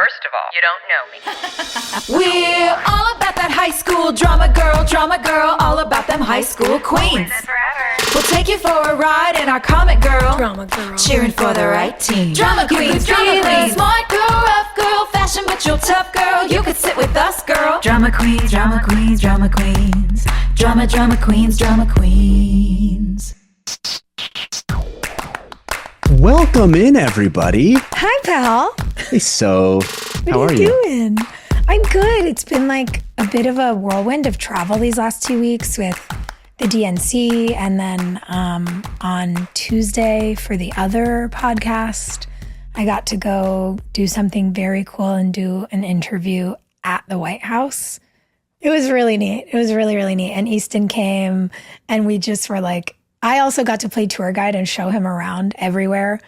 First of all, you don't know me. We're all about that high school drama girl, all about them high school queens. We'll take you for a ride in our comic girl, drama girl, cheering for the right team. Drama queens, smart girl, rough girl, fashion but you're tough girl. You could sit with us, girl. Drama queens, drama queens, drama queens, drama queens, drama queens. Welcome in, everybody. Hi, pal. Hey, so how are you? Doing? I'm good. It's been like a bit of a whirlwind of travel these last 2 weeks with the DNC, and then on Tuesday for the other podcast, I got to go do something very cool and do an interview at the White House. It was really neat. It was really, really neat. And Easton came, and we just were like, I also got to play tour guide and show him around everywhere,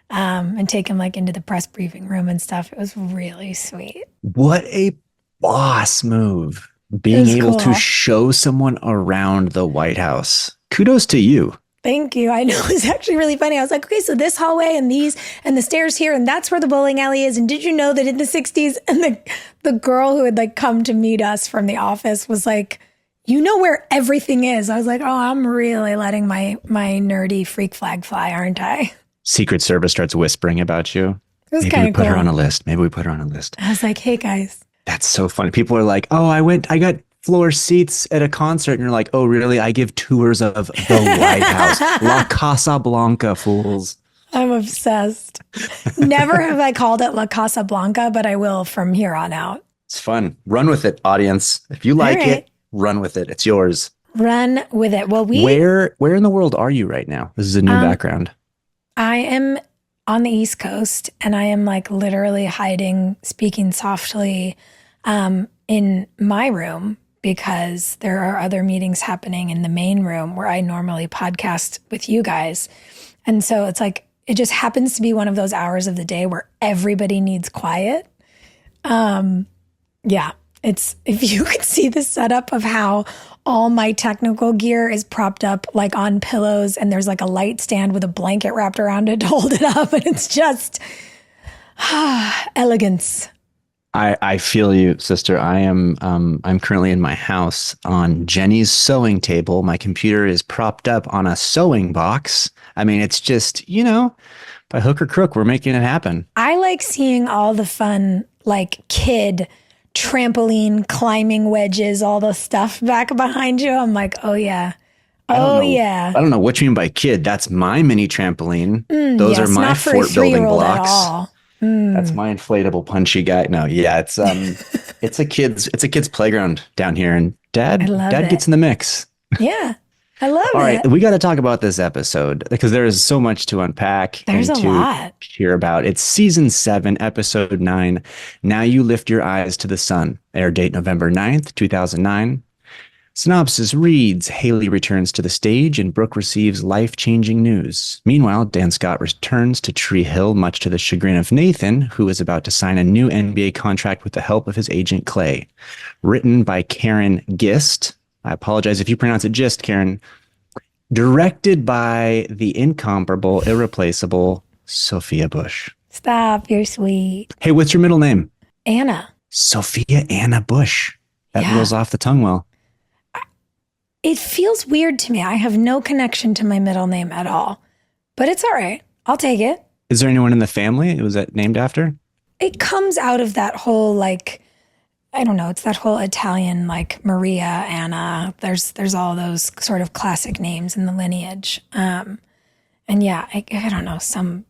and take him like into the press briefing room and stuff. It was really sweet. What a boss move. Being able to show someone around the White House. Kudos to you. Thank you. I know, it was actually really funny. I was like, okay, so this hallway and these and the stairs here, and that's where the bowling alley is. And did you know that in the 60s, and the girl who had like come to meet us from the office was like, you know where everything is. I was like, oh, I'm really letting my nerdy freak flag fly, aren't I? Secret Service starts whispering about you. It was Maybe kind we of put cool. her on a list. Maybe we put her on a list. I was like, hey guys. That's so funny. People are like, oh, I got floor seats at a concert. And you're like, oh, really? I give tours of the White House. La Casa Blanca, fools. I'm obsessed. Never have I called it La Casa Blanca, but I will from here on out. It's fun. Run with it, audience. If you like it, run with it. It's yours. Run with it. Well, Where in the world are you right now? This is a new background. I am on the East Coast, and I am like literally hiding, speaking softly in my room, because there are other meetings happening in the main room where I normally podcast with you guys. And so it's like, it just happens to be one of those hours of the day where everybody needs quiet. Yeah, it's, if you could see the setup of how all my technical gear is propped up like on pillows, and there's like a light stand with a blanket wrapped around it to hold it up. And it's just elegance. I feel you, sister. I'm currently in my house on Jenny's sewing table. My computer is propped up on a sewing box. I mean, it's just, by hook or crook, we're making it happen. I like seeing all the fun, like kid trampoline, climbing wedges, all the stuff back behind you. I'm like, oh yeah. Yeah. I don't know what you mean by kid. That's my mini trampoline. Those are my fort building blocks. That's my inflatable punchy guy. No, yeah, it's a kid's playground down here, and Dad gets in the mix. Yeah. I love it. All right, we got to talk about this episode because there is so much to unpack. There's and a to lot. hear about. It's season 7, episode 9. Now You Lift Your Eyes to the Sun. Air date November 9th, 2009. Synopsis reads, Haley returns to the stage and Brooke receives life-changing news. Meanwhile, Dan Scott returns to Tree Hill, much to the chagrin of Nathan, who is about to sign a new NBA contract with the help of his agent Clay. Written by Karen Gist. I apologize if you pronounce it Gist, Karen. Directed by the incomparable, irreplaceable Sophia Bush. Stop, you're sweet. Hey, what's your middle name? Anna. Sophia Anna Bush. That rolls off the tongue well. It feels weird to me. I have no connection to my middle name at all, but it's all right. I'll take it. Is there anyone in the family? Was that named after? It comes out of that whole, like, I don't know. It's that whole Italian, like Maria, Anna. There's all those sort of classic names in the lineage. And yeah, I don't know, some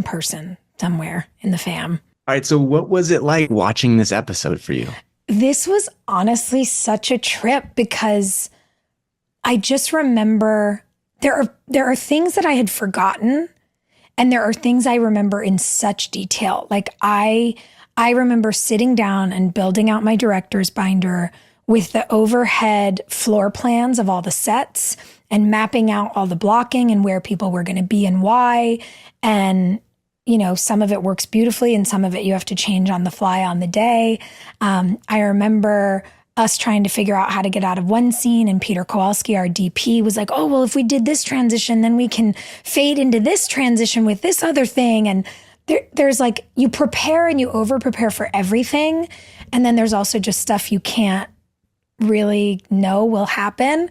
person somewhere in the fam. All right. So what was it like watching this episode for you? This was honestly such a trip because I just remember there are things that I had forgotten, and there are things I remember in such detail. Like I remember sitting down and building out my director's binder with the overhead floor plans of all the sets and mapping out all the blocking and where people were going to be and why. And, some of it works beautifully and some of it you have to change on the fly on the day. I remember us trying to figure out how to get out of one scene, and Peter Kowalski, our DP, was like, oh, well, if we did this transition, then we can fade into this transition with this other thing. And there's like, you prepare and you over prepare for everything. And then there's also just stuff you can't really know will happen.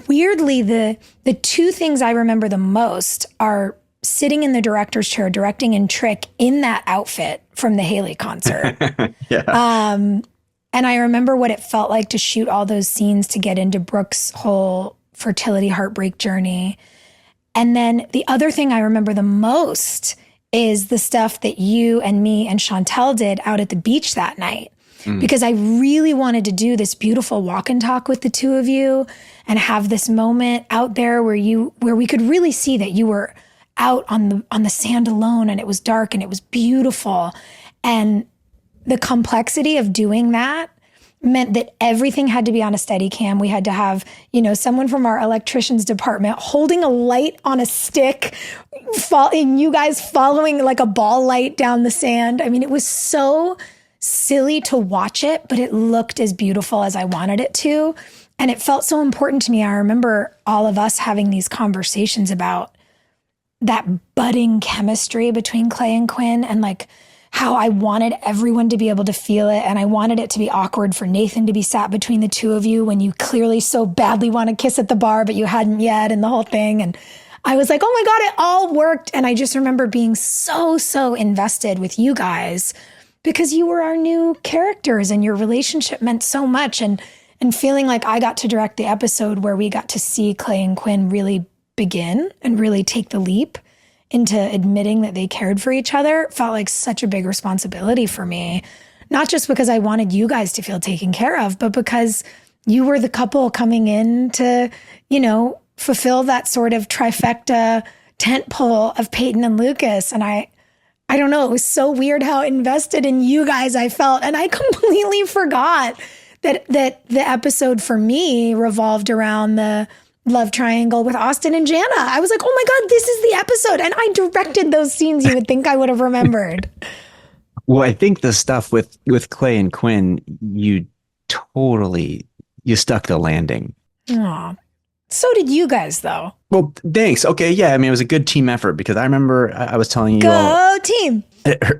Weirdly, the two things I remember the most are sitting in the director's chair, directing in Trick in that outfit from the Haley concert. And I remember what it felt like to shoot all those scenes to get into Brooke's whole fertility heartbreak journey. And then the other thing I remember the most is the stuff that you and me and Chantel did out at the beach that night. Because I really wanted to do this beautiful walk and talk with the two of you and have this moment out there where we could really see that you were out on the sand alone, and it was dark and it was beautiful. And the complexity of doing that meant that everything had to be on a steady cam. We had to have, someone from our electricians department holding a light on a stick, and you guys following like a ball light down the sand. I mean, it was so silly to watch it, but it looked as beautiful as I wanted it to. And it felt so important to me. I remember all of us having these conversations about that budding chemistry between Clay and Quinn, and like how I wanted everyone to be able to feel it. And I wanted it to be awkward for Nathan to be sat between the two of you when you clearly so badly want to kiss at the bar, but you hadn't yet, and the whole thing. And I was like, oh my God, it all worked. And I just remember being so invested with you guys because you were our new characters and your relationship meant so much. And feeling like I got to direct the episode where we got to see Clay and Quinn really begin and really take the leap into admitting that they cared for each other felt like such a big responsibility for me. Not just because I wanted you guys to feel taken care of, but because you were the couple coming in to, fulfill that sort of trifecta tent pole of Peyton and Lucas. And I don't know, it was so weird how invested in you guys I felt. And I completely forgot that the episode for me revolved around the love triangle with Austin and Jana. I was like, oh my God, this is the episode. And I directed those scenes you would think I would have remembered. Well, I think the stuff with Clay and Quinn, you stuck the landing. Aw. So did you guys, though. Well, thanks. Okay, yeah. I mean, it was a good team effort because I remember I was telling you Go team.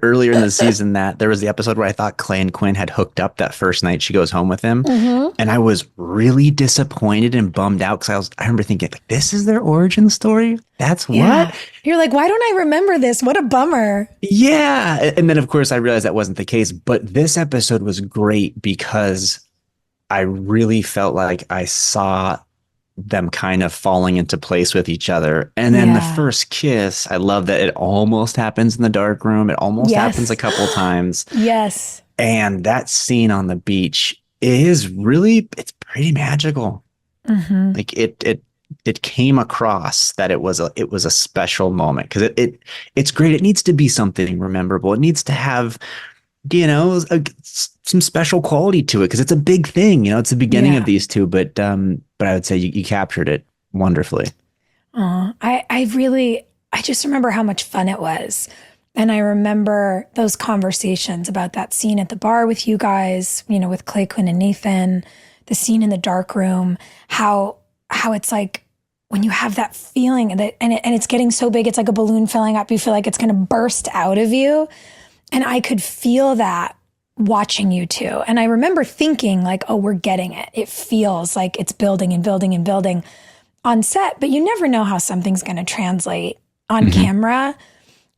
Earlier in the season that there was the episode where I thought Clay and Quinn had hooked up that first night she goes home with him. Mm-hmm. And I was really disappointed and bummed out because I remember thinking, like, this is their origin story? That's what? You're like, why don't I remember this? What a bummer. Yeah. And then, of course, I realized that wasn't the case. But this episode was great because I really felt like I saw them kind of falling into place with each other. And then the first kiss, I love that it almost happens in the dark room. It almost happens a couple times. Yes. And that scene on the beach is really, it's pretty magical. Mm-hmm. Like it came across that it was a special moment because it's great. It needs to be something memorable. It needs to have, some special quality to it because it's a big thing. It's the beginning of these two, but I would say you captured it wonderfully. I just remember how much fun it was. And I remember those conversations about that scene at the bar with you guys, with Clay, Quinn, and Nathan, the scene in the dark room, how it's like when you have that feeling and it's getting so big, it's like a balloon filling up. You feel like it's going to burst out of you. And I could feel that watching you two. And I remember thinking like, oh, we're getting it. It feels like it's building and building and building on set, but you never know how something's going to translate on camera.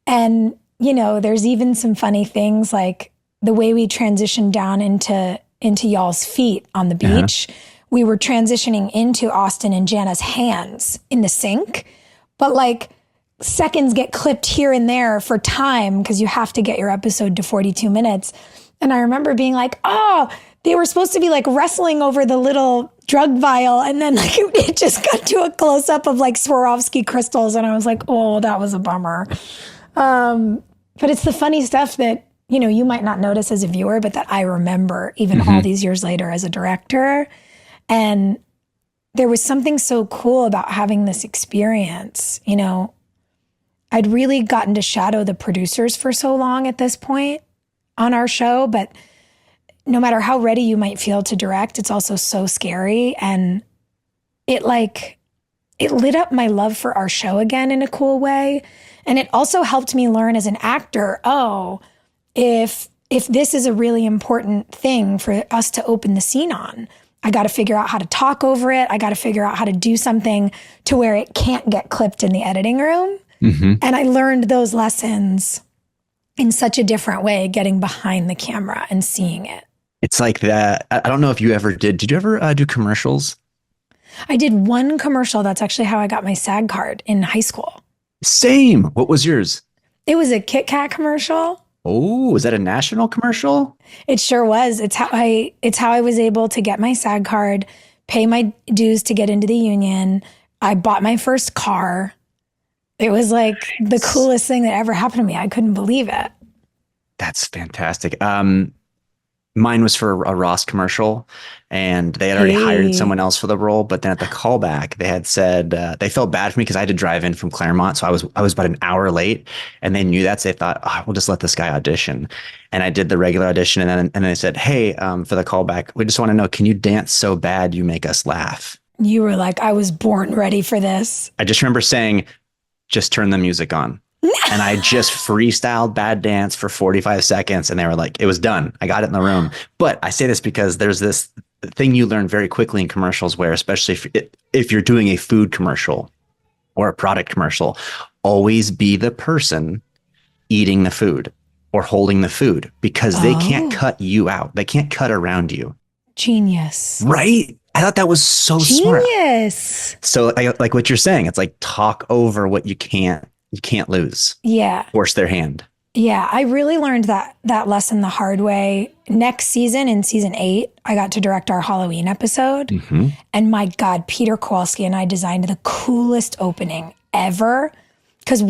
And, there's even some funny things like the way we transitioned down into y'all's feet on the beach. We were transitioning into Austin and Jana's hands in the sink, but like seconds get clipped here and there for time because you have to get your episode to 42 minutes. And I remember being like, oh, they were supposed to be like wrestling over the little drug vial. And then like it just got to a close up of like Swarovski crystals. And I was like, oh, that was a bummer. But it's the funny stuff that, you might not notice as a viewer, but that I remember even all these years later as a director. And there was something so cool about having this experience. I'd really gotten to shadow the producers for so long at this point on our show, but no matter how ready you might feel to direct, it's also so scary. And it it lit up my love for our show again in a cool way. And it also helped me learn as an actor, if this is a really important thing for us to open the scene on, I got to figure out how to talk over it. I got to figure out how to do something to where it can't get clipped in the editing room. Mm-hmm. And I learned those lessons in such a different way, getting behind the camera and seeing it. It's like that. I don't know if you ever did you ever do commercials? I did one commercial. That's actually how I got my SAG card in high school. Same. What was yours? It was a Kit Kat commercial. Oh, was that a national commercial? It sure was. It's how I was able to get my SAG card, pay my dues to get into the union. I bought my first car. It was like the coolest thing that ever happened to me. I couldn't believe it. That's fantastic. Mine was for a Ross commercial, and they had already hired someone else for the role. But then at the callback, they had said they felt bad for me because I had to drive in from Claremont, so I was about an hour late, and they knew that, so they thought, we'll just let this guy audition. And I did the regular audition, and then they said, hey, for the callback, we just want to know, can you dance so bad you make us laugh? You were like, I was born ready for this. I just remember saying, just turn the music on. And I just freestyled bad dance for 45 seconds, and they were like, it was done. I got it in the room. But I say this because there's this thing you learn very quickly in commercials where, especially if you're doing a food commercial or a product commercial, always be the person eating the food or holding the food, because they can't cut you out. They can't cut around you. Genius. Right? I thought that was so smart. Genius. So like what you're saying, it's like talk over what you can't lose. Yeah. Force their hand. Yeah. I really learned that lesson the hard way. Next season, in season 8, I got to direct our Halloween episode. Mm-hmm. And my God, Peter Kowalski and I designed the coolest opening ever. Because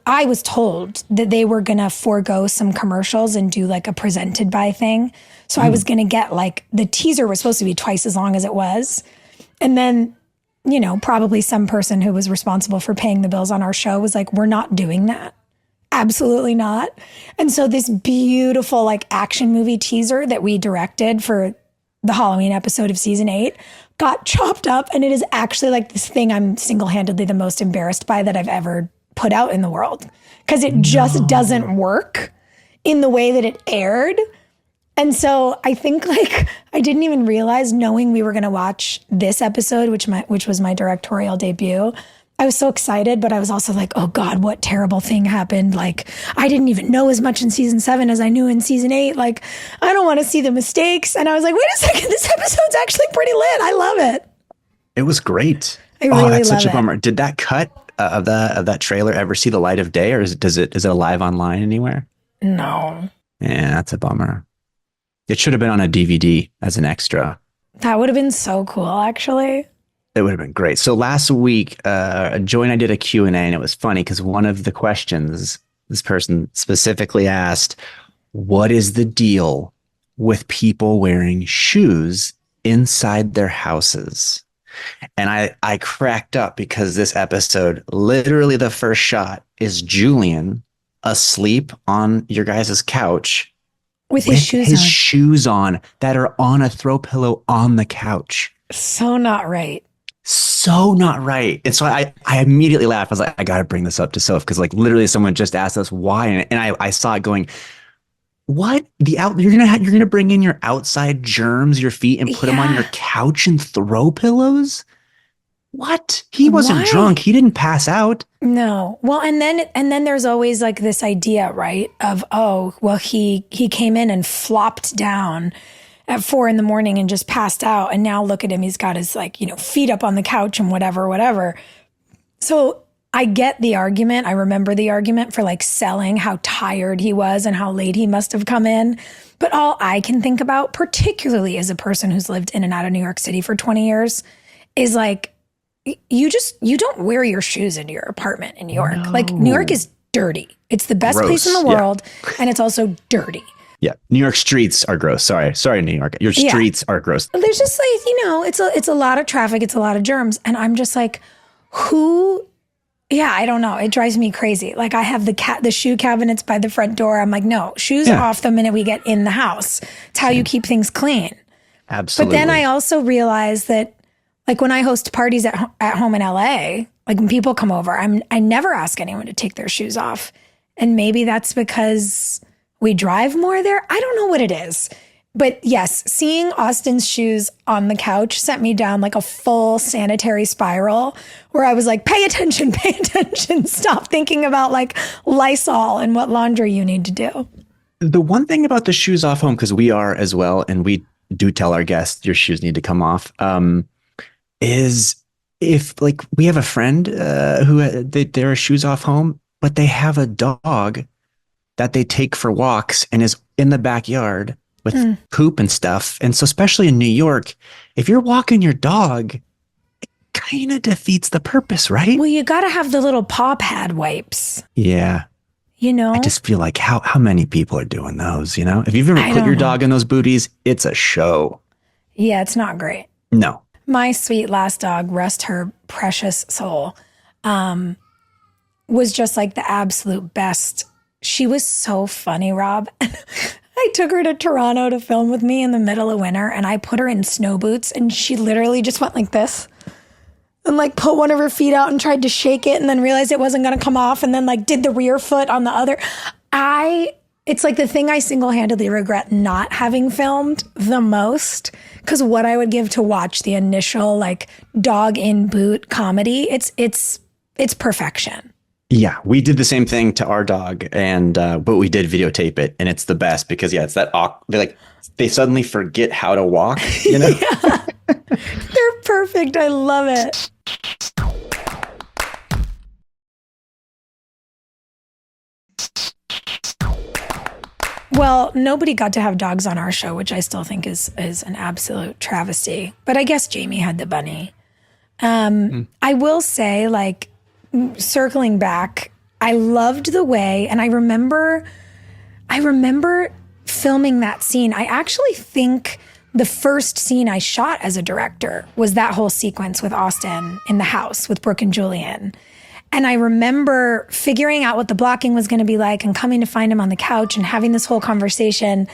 I was told that they were going to forego some commercials and do like a presented by thing. So I was going to get like, the teaser was supposed to be twice as long as it was. And then, probably some person who was responsible for paying the bills on our show was like, we're not doing that. Absolutely not. And so this beautiful like action movie teaser that we directed for the Halloween episode of season 8 got chopped up. And it is actually like this thing I'm single-handedly the most embarrassed by that I've ever put out in the world. Because it just doesn't work in the way that it aired. And so I think like I didn't even realize, knowing we were going to watch this episode, which was my directorial debut. I was so excited, but I was also like, oh God, what terrible thing happened? Like, I didn't even know as much in season 7 as I knew in season 8. Like, I don't want to see the mistakes. And I was like, wait a second, this episode's actually pretty lit. I love it. It was great. I really that's love such a bummer. Did that cut of that trailer ever see the light of day, or is it alive online anywhere? No. Yeah, that's a bummer. It should have been on a DVD as an extra. That would have been so cool, actually. It would have been great. So last week, Joy and I did a Q&A, and it was funny because one of the questions, this person specifically asked, what is the deal with people wearing shoes inside their houses? And I cracked up because this episode, literally the first shot is Julian asleep on your guys' couch with his shoes on that are on a throw pillow on the couch. So not right. So not right. And so I immediately laughed. I was like, I got to bring this up to Soph, because like literally someone just asked us why. And I saw it going, what? You're gonna bring in your outside germs, your feet, and put them on your couch and throw pillows? What? He wasn't drunk. He didn't pass out. No. Well, and then there's always like this idea, right? Of, oh, well, he came in and flopped down at 4 a.m. and just passed out. And now look at him. He's got his feet up on the couch and whatever. So I get the argument. I remember the argument for like selling how tired he was and how late he must have come in. But all I can think about, particularly as a person who's lived in and out of New York City for 20 years, is like, you don't wear your shoes into your apartment in New York. No. Like, New York is dirty. It's the best place in the world. Yeah. And it's also dirty. Yeah. New York streets are gross. Sorry, New York. Your streets are gross. There's just like, it's a lot of traffic. It's a lot of germs. And I'm just like, I don't know. It drives me crazy. Like, I have the shoe cabinets by the front door. I'm like, no, shoes off the minute we get in the house. It's how you keep things clean. Absolutely. But then I also realized that Like when I host parties at home in LA, like when people come over, I never ask anyone to take their shoes off. And maybe that's because we drive more there. I don't know what it is. But yes, seeing Austin's shoes on the couch sent me down like a full sanitary spiral where I was like, pay attention, stop thinking about like Lysol and what laundry you need to do. The one thing about the shoes off home, because we are as well, and we do tell our guests your shoes need to come off, is if like we have a friend who their shoes off home, but they have a dog that they take for walks and is in the backyard with poop and stuff. And so especially in New York, if you're walking your dog, it kind of defeats the purpose, right? Well, you got to have the little paw pad wipes. Yeah. You know? I just feel like how many people are doing those, you know? If you've ever put your dog in those booties, it's a show. Yeah, it's not great. No. My sweet last dog, rest her precious soul, was just like the absolute best. She was so funny, Rob. I took her to Toronto to film with me in the middle of winter, and I put her in snow boots, and she literally just went like this and like put one of her feet out and tried to shake it and then realized it wasn't going to come off and then like did the rear foot on the other. It's like the thing I single-handedly regret not having filmed the most, because what I would give to watch the initial like dog in boot comedy, it's perfection. Yeah, we did the same thing to our dog, and but we did videotape it, and it's the best because it's that they suddenly forget how to walk, you know? Yeah. They're perfect. I love it. Well, nobody got to have dogs on our show, which I still think is an absolute travesty. But I guess Jamie had the bunny. I will say, like, circling back, I loved the way, and I remember filming that scene. I actually think the first scene I shot as a director was that whole sequence with Austin in the house with Brooke and Julian. And I remember figuring out what the blocking was going to be like and coming to find him on the couch and having this whole conversation.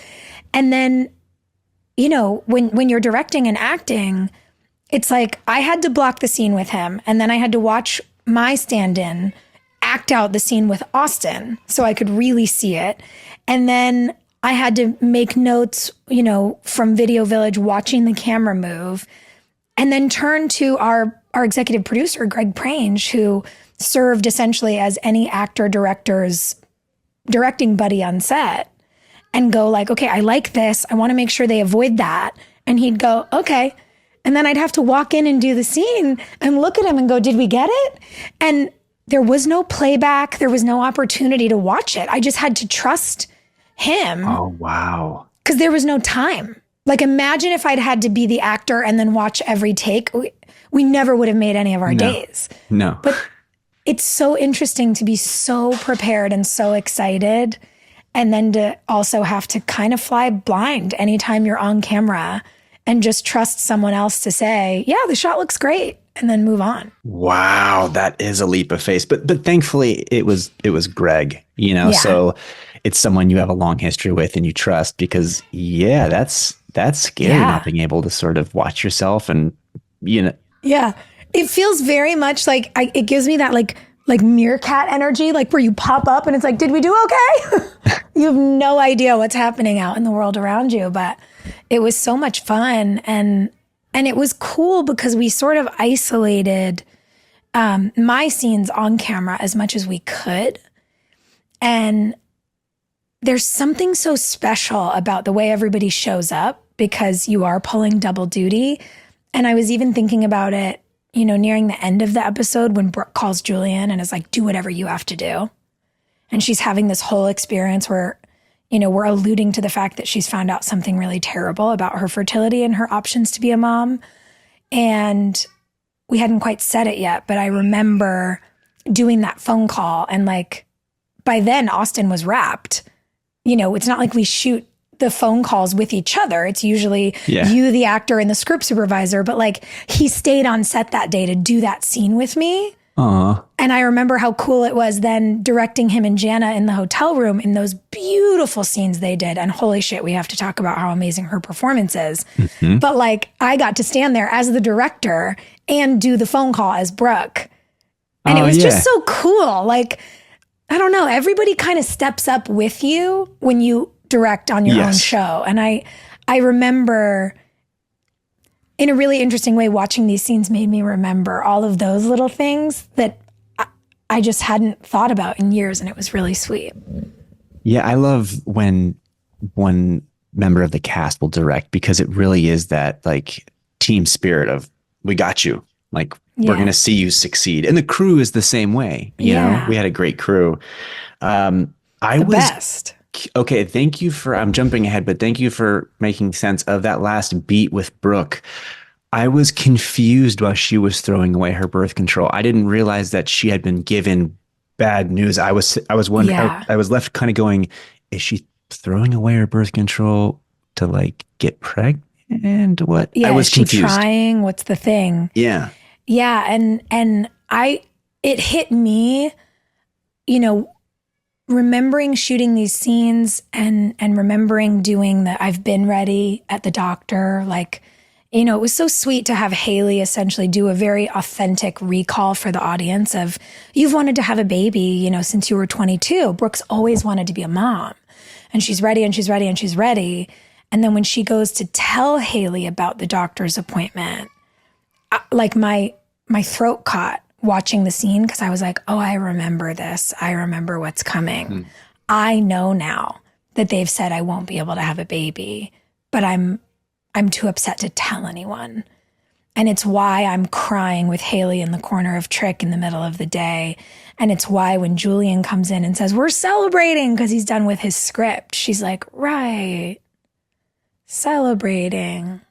And then, you know, when you're directing and acting, it's like I had to block the scene with him, and then I had to watch my stand-in act out the scene with Austin so I could really see it. And then I had to make notes, you know, from Video Village, watching the camera move, and then turn to our executive producer, Greg Prange, who served essentially as any actor director's directing buddy on set, and go like, okay, I like this. I want to make sure they avoid that. And he'd go, okay. And then I'd have to walk in and do the scene and look at him and go, did we get it? And there was no playback. There was no opportunity to watch it. I just had to trust him. Oh, wow. Because there was no time. Like, imagine if I'd had to be the actor and then watch every take. We never would have made any of our days. No. But it's so interesting to be so prepared and so excited, and then to also have to kind of fly blind anytime you're on camera and just trust someone else to say, yeah, the shot looks great, and then move on. Wow, that is a leap of faith. But thankfully it was Greg, you know, so it's someone you have a long history with and you trust, because that's scary, not being able to sort of watch yourself and, you know. Yeah. It feels very much like it gives me that like meerkat energy, like where you pop up and it's like, did we do okay? You have no idea what's happening out in the world around you, but it was so much fun. And it was cool because we sort of isolated my scenes on camera as much as we could. And there's something so special about the way everybody shows up, because you are pulling double duty. And I was even thinking about it, you know, nearing the end of the episode when Brooke calls Julian and is like, do whatever you have to do. And she's having this whole experience where, you know, we're alluding to the fact that she's found out something really terrible about her fertility and her options to be a mom. And we hadn't quite said it yet, but I remember doing that phone call, and like by then Austin was wrapped. You know, it's not like we shoot the phone calls with each other. It's usually you, the actor, and the script supervisor. But like, he stayed on set that day to do that scene with me. Aww. And I remember how cool it was then directing him and Jana in the hotel room in those beautiful scenes they did. And holy shit, we have to talk about how amazing her performance is. Mm-hmm. But like, I got to stand there as the director and do the phone call as Brooke. And it was just so cool. Like, I don't know, everybody kind of steps up with you when you direct on your own show. And I remember in a really interesting way, watching these scenes made me remember all of those little things that I just hadn't thought about in years, and it was really sweet. Yeah, I love when one member of the cast will direct, because it really is that like team spirit of, we got you. Like, we're going to see you succeed. And the crew is the same way. You know, we had a great crew. Best. Okay, thank you for, I'm jumping ahead, but thank you for making sense of that last beat with Brooke. I was confused while she was throwing away her birth control. I didn't realize that she had been given bad news. I was wondering, I was left kind of going, is she throwing away her birth control to like get pregnant? What? Yeah, I was confused. Is she trying? What's the thing? Yeah. Yeah, and it hit me, you know, remembering shooting these scenes and remembering doing the I've been ready at the doctor, like, you know, it was so sweet to have Haley essentially do a very authentic recall for the audience of, you've wanted to have a baby, you know, since you were 22. Brooke's always wanted to be a mom, and she's ready and she's ready and she's ready. And then when she goes to tell Haley about the doctor's appointment, like my throat caught watching the scene, because I was like, oh, I remember this. I remember what's coming. I know now that they've said I won't be able to have a baby, but I'm too upset to tell anyone. And it's why I'm crying with Haley in the corner of Trick in the middle of the day. And it's why when Julian comes in and says, we're celebrating because he's done with his script, she's like, right, celebrating.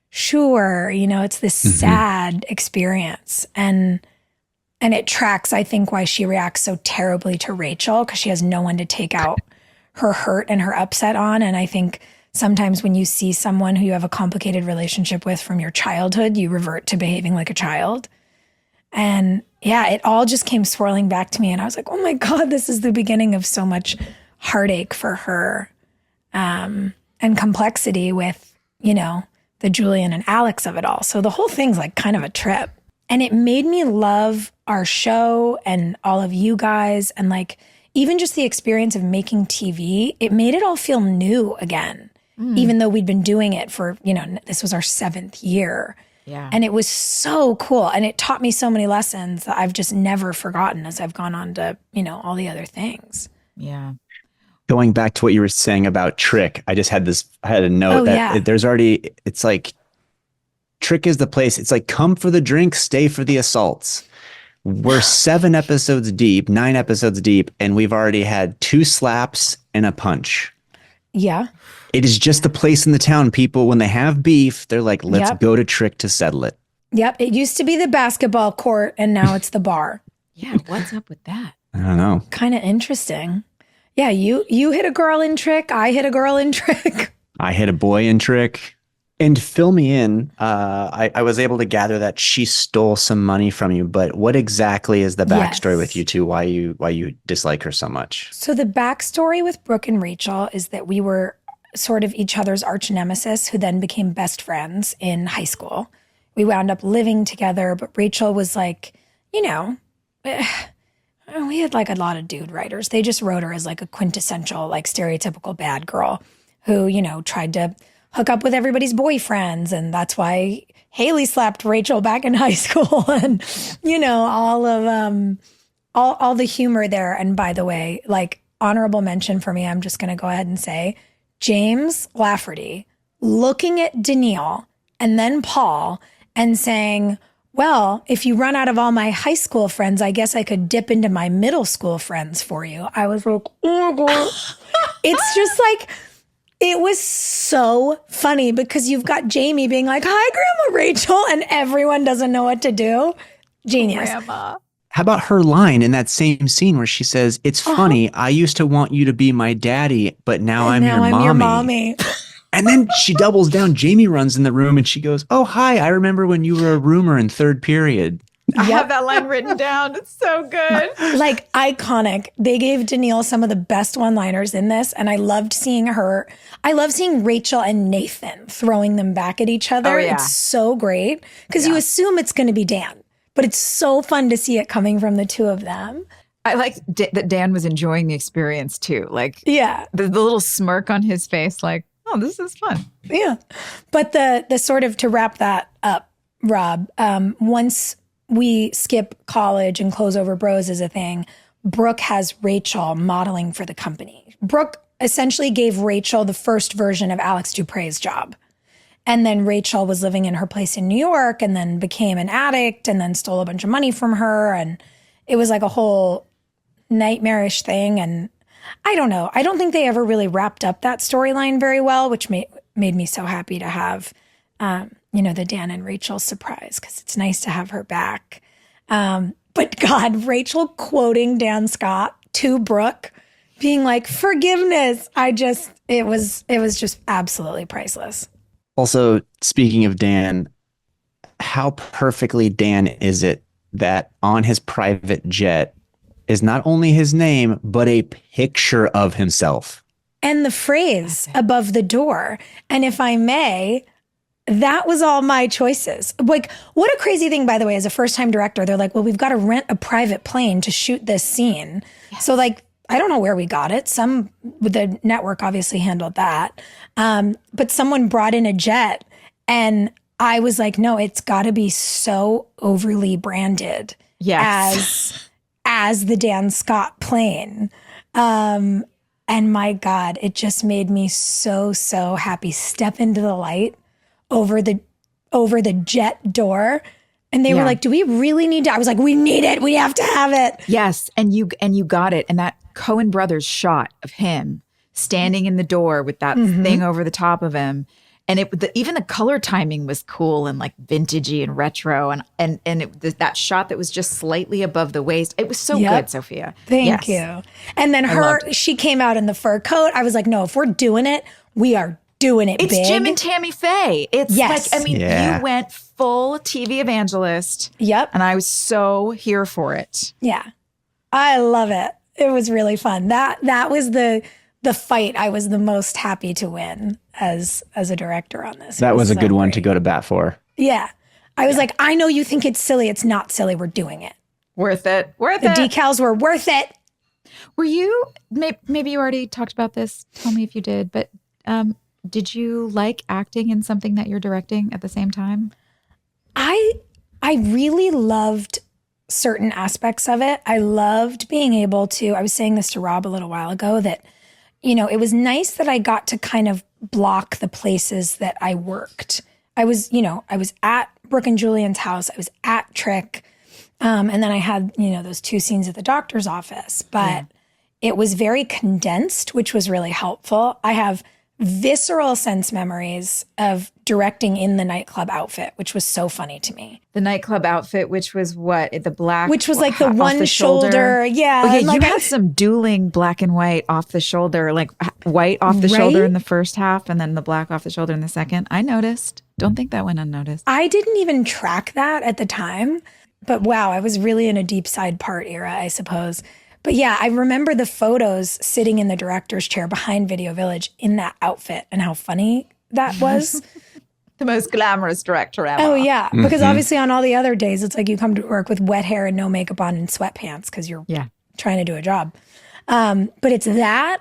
Sure. You know, it's this sad experience. And it tracks, I think, why she reacts so terribly to Rachel, because she has no one to take out her hurt and her upset on. And I think sometimes when you see someone who you have a complicated relationship with from your childhood, you revert to behaving like a child. And yeah, it all just came swirling back to me. And I was like, oh my God, this is the beginning of so much heartache for her, and complexity with, you know, the Julian and Alex of it all. So the whole thing's like kind of a trip. And it made me love our show and all of you guys. And like, even just the experience of making TV, it made it all feel new again. Even though we'd been doing it for, you know, this was our 7th year. Yeah. And it was so cool. And it taught me so many lessons that I've just never forgotten as I've gone on to, you know, all the other things. Yeah. Going back to what you were saying about Trick, I had a note there's already, it's like, Trick is the place. It's like, come for the drink, stay for the assaults. We're 9 episodes deep, and we've already had 2 slaps and a punch. Yeah. It is just the place in the town. People, when they have beef, they're like, let's go to Trick to settle it. Yep. It used to be the basketball court, and now it's the bar. Yeah. What's up with that? I don't know. Kind of interesting. Yeah. You hit a girl in Trick. I hit a girl in Trick. I hit a boy in Trick. And fill me in. I was able to gather that she stole some money from you, but what exactly is the backstory with you two? Why you dislike her so much? So the backstory with Brooke and Rachel is that we were sort of each other's arch nemesis, who then became best friends in high school. We wound up living together, but Rachel was like, you know, we had like a lot of dude writers. They just wrote her as like a quintessential, like stereotypical bad girl who, you know, tried to hook up with everybody's boyfriends. And that's why Haley slapped Rachel back in high school. And, you know, all of, all the humor there. And by the way, like, honorable mention for me, I'm just going to go ahead and say, James Lafferty looking at Danielle and then Paul and saying, well, if you run out of all my high school friends, I guess I could dip into my middle school friends for you. I was like, oh my God. It's just like, it was so funny because you've got Jamie being like, hi, Grandma Rachel, and everyone doesn't know what to do. Genius. Grandma. How about her line in that same scene where she says, it's funny, I used to want you to be my daddy, but now I'm your mommy. And then she doubles down. Jamie runs in the room and she goes, oh, hi, I remember when you were a roomer in 3rd period. I have that line written down. It's so good. Like iconic. They gave Danielle some of the best one-liners in this, and I loved seeing her. I love seeing Rachel and Nathan throwing them back at each other. Oh, yeah. It's so great because you assume it's going to be Dan, but it's so fun to see it coming from the two of them. I like that Dan was enjoying the experience too. Like, Yeah. the little smirk on his face, like, oh, this is fun. Yeah. But the sort of, to wrap that up, Rob, once we skip college and close over bros as a thing, Brooke has Rachel modeling for the company. Brooke essentially gave Rachel the first version of Alex Dupre's job. And then Rachel was living in her place in New York and then became an addict and then stole a bunch of money from her. And it was like a whole nightmarish thing. And I don't know. I don't think they ever really wrapped up that storyline very well, which made me so happy to have, the Dan and Rachel surprise, because it's nice to have her back. But God, Rachel quoting Dan Scott to Brooke, being like, forgiveness. It was just absolutely priceless. Also, speaking of Dan, how perfectly Dan is it that on his private jet is not only his name, but a picture of himself. And the phrase above the door. And if I may, that was all my choices. Like, what a crazy thing, by the way, as a first-time director, they're like, well, we've got to rent a private plane to shoot this scene. Yes. So like, I don't know where we got it. The network obviously handled that. But someone brought in a jet, and I was like, no, it's got to be so overly branded as the Dan Scott plane. And my God, it just made me so, so happy. Step into the light over the jet door. And they were like, do we really need to? I was like, we need it. We have to have it. Yes. And you got it. And that Coen brothers shot of him standing in the door with that thing over the top of him. And even the color timing was cool and like vintagey and retro. And that shot that was just slightly above the waist. It was so good, Sophia. Thank you. And then she came out in the fur coat. I was like, no, if we're doing it, we are doing it big. It's Jim and Tammy Faye. It's you went full TV evangelist. Yep. And I was so here for it. Yeah. I love it. It was really fun. That was the fight I was the most happy to win as a director on this. That was a so good one great to go to bat for. Yeah. I was like, I know you think it's silly. It's not silly. We're doing it. Worth it. The decals were worth it. Were you, maybe you already talked about this. Tell me if you did, but did you like acting in something that you're directing at the same time? I really loved certain aspects of it. I loved being able to, I was saying this to Rob a little while ago, that, it was nice that I got to kind of block the places that I worked. I was at Brooke and Julian's house. I was at Trick. And then I had, those two scenes at the doctor's office. But it was very condensed, which was really helpful. I have visceral sense memories of directing in the nightclub outfit, which was so funny to me. The nightclub outfit, which was what? The black? Which was like the one shoulder. Yeah. Okay, like you had some dueling black and white off the shoulder, like white off the shoulder in the first half and then the black off the shoulder in the second. I noticed. Don't think that went unnoticed. I didn't even track that at the time. But wow, I was really in a deep side part era, I suppose. But yeah, I remember the photos sitting in the director's chair behind Video Village in that outfit and how funny that was. The most glamorous director ever. Oh, yeah. Because obviously on all the other days, it's like you come to work with wet hair and no makeup on and sweatpants because you're trying to do a job. But it's that.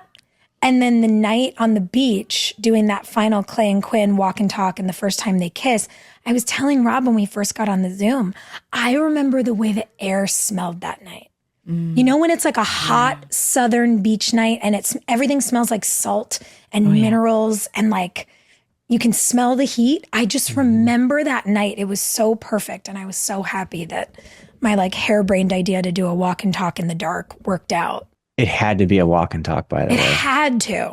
And then the night on the beach doing that final Clay and Quinn walk and talk and the first time they kiss, I was telling Rob when we first got on the Zoom, I remember the way the air smelled that night. When it's like a hot southern beach night and everything smells like salt and minerals and like you can smell the heat. I just remember that night. It was so perfect. And I was so happy that my like harebrained idea to do a walk and talk in the dark worked out. It had to be a walk and talk, by the way. It had to.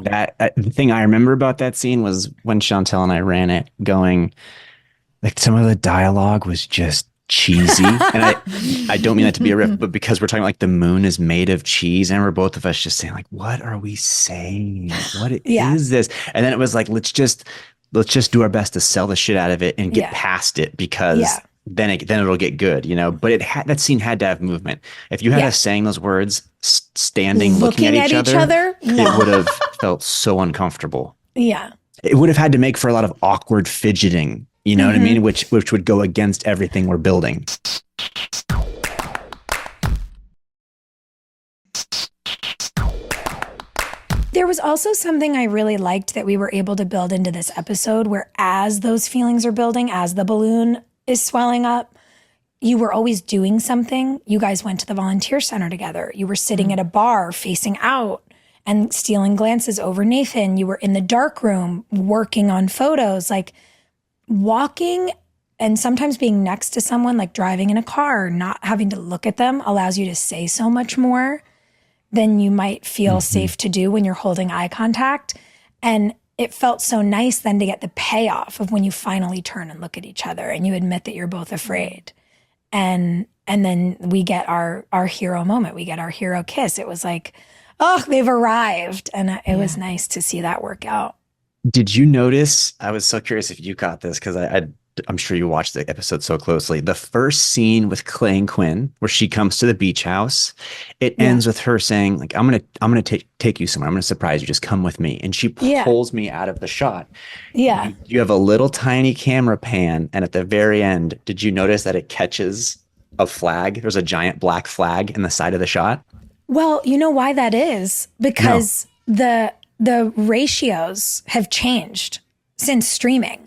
The thing I remember about that scene was when Chantel and I ran it going, like some of the dialogue was just cheesy. And I don't mean that to be a riff, but because we're talking like the moon is made of cheese and we're both of us just saying like, what are we saying? What is this? And then it was like, let's just do our best to sell the shit out of it and get past it because then it'll get good, but that scene had to have movement. If you had us saying those words, standing, looking at each other, no. it would have felt so uncomfortable. Yeah. It would have had to make for a lot of awkward fidgeting, you know what I mean? Which would go against everything we're building. There was also something I really liked that we were able to build into this episode where as those feelings are building, as the balloon is swelling up, you were always doing something. You guys went to the volunteer center together. You were sitting at a bar facing out and stealing glances over Nathan. You were in the dark room working on photos, like walking and sometimes being next to someone, like driving in a car, not having to look at them allows you to say so much more than you might feel safe to do when you're holding eye contact. And it felt so nice then to get the payoff of when you finally turn and look at each other and you admit that you're both afraid. And then we get our hero moment. We get our hero kiss. It was like, oh, they've arrived. And it was nice to see that work out. Did you notice? I was so curious if you caught this because I'm sure you watched the episode so closely. The first scene with Clay and Quinn, where she comes to the beach house, it ends with her saying, like, I'm gonna take you somewhere. I'm gonna surprise you. Just come with me. And she pulls me out of the shot. Yeah. You have a little tiny camera pan, and at the very end, did you notice that it catches a flag? There's a giant black flag in the side of the shot. Well, you know why that is? Because the ratios have changed since streaming.